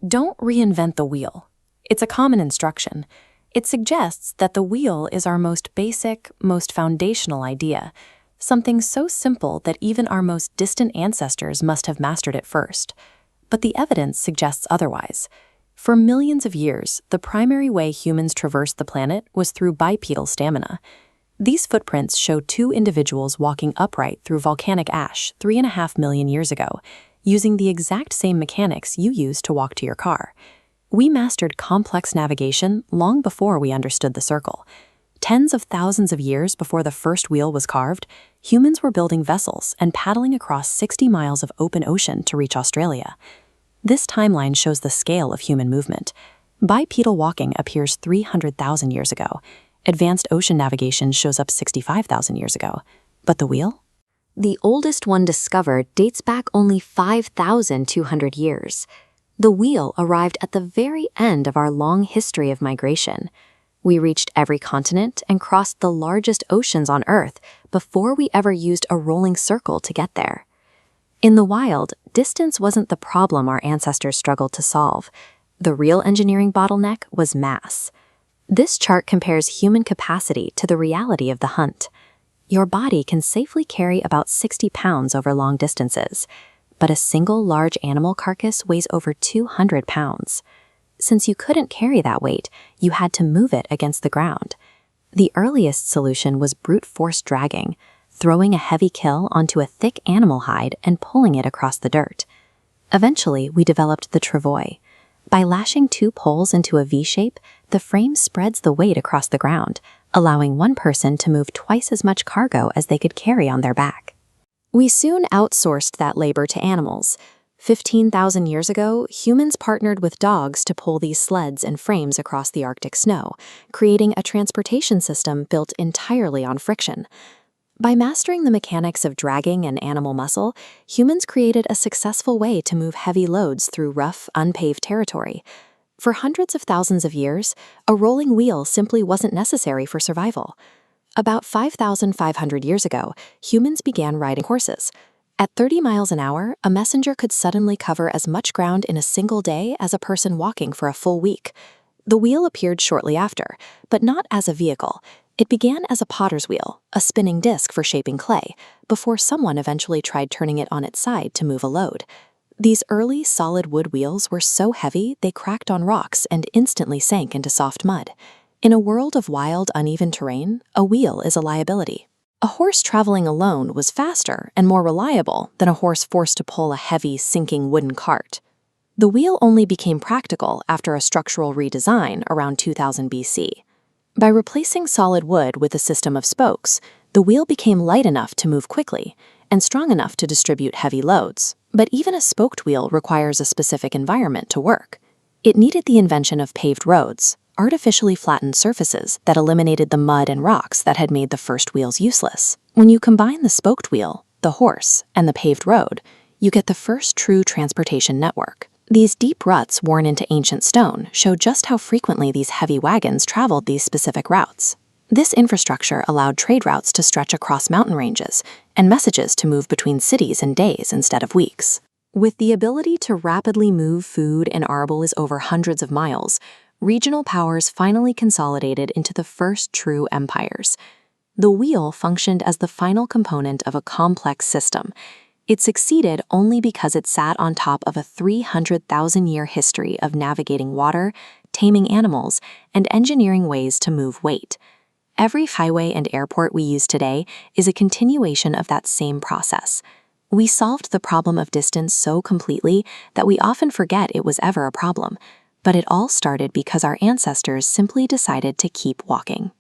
Don't reinvent the wheel. It's a common instruction. It suggests that the wheel is our most basic, most foundational idea, something so simple that even our most distant ancestors must have mastered it first. But the evidence suggests otherwise. For millions of years, the primary way humans traversed the planet was through bipedal stamina. These footprints show two individuals walking upright through volcanic ash 3.5 million years ago, using the exact same mechanics you use to walk to your car. We mastered complex navigation long before we understood the circle. Tens of thousands of years before the first wheel was carved, humans were building vessels and paddling across 60 miles of open ocean to reach Australia. This timeline shows the scale of human movement. Bipedal walking appears 300,000 years ago. Advanced ocean navigation shows up 65,000 years ago. But the wheel? The oldest one discovered dates back only 5,200 years. The wheel arrived at the very end of our long history of migration. We reached every continent and crossed the largest oceans on Earth before we ever used a rolling circle to get there. In the wild, distance wasn't the problem our ancestors struggled to solve. The real engineering bottleneck was mass. This chart compares human capacity to the reality of the hunt. Your body can safely carry about 60 pounds over long distances, but a single large animal carcass weighs over 200 pounds. Since you couldn't carry that weight, you had to move it against the ground. The earliest solution was brute force dragging, throwing a heavy kill onto a thick animal hide and pulling it across the dirt. Eventually, we developed the travois. By lashing two poles into a V shape, the frame spreads the weight across the ground, allowing one person to move twice as much cargo as they could carry on their back. We soon outsourced that labor to animals. 15,000 years ago, humans partnered with dogs to pull these sleds and frames across the Arctic snow, creating a transportation system built entirely on friction. By mastering the mechanics of dragging and animal muscle, humans created a successful way to move heavy loads through rough, unpaved territory. For hundreds of thousands of years, a rolling wheel simply wasn't necessary for survival. About 5,500 years ago, humans began riding horses. At 30 miles an hour, a messenger could suddenly cover as much ground in a single day as a person walking for a full week. The wheel appeared shortly after, but not as a vehicle. It began as a potter's wheel, a spinning disc for shaping clay, before someone eventually tried turning it on its side to move a load. These early solid wood wheels were so heavy they cracked on rocks and instantly sank into soft mud. In a world of wild, uneven terrain, a wheel is a liability. A horse traveling alone was faster and more reliable than a horse forced to pull a heavy, sinking wooden cart. The wheel only became practical after a structural redesign around 2000 BC. By replacing solid wood with a system of spokes, the wheel became light enough to move quickly and strong enough to distribute heavy loads. But even a spoked wheel requires a specific environment to work. It needed the invention of paved roads, artificially flattened surfaces that eliminated the mud and rocks that had made the first wheels useless. When you combine the spoked wheel, the horse, and the paved road, you get the first true transportation network. These deep ruts worn into ancient stone show just how frequently these heavy wagons traveled these specific routes. This infrastructure allowed trade routes to stretch across mountain ranges and messages to move between cities in days instead of weeks. With the ability to rapidly move food and arbles over hundreds of miles, regional powers finally consolidated into the first true empires. The wheel functioned as the final component of a complex system. It succeeded only because it sat on top of a 300,000-year history of navigating water, taming animals, and engineering ways to move weight. Every highway and airport we use today is a continuation of that same process. We solved the problem of distance so completely that we often forget it was ever a problem, but it all started because our ancestors simply decided to keep walking.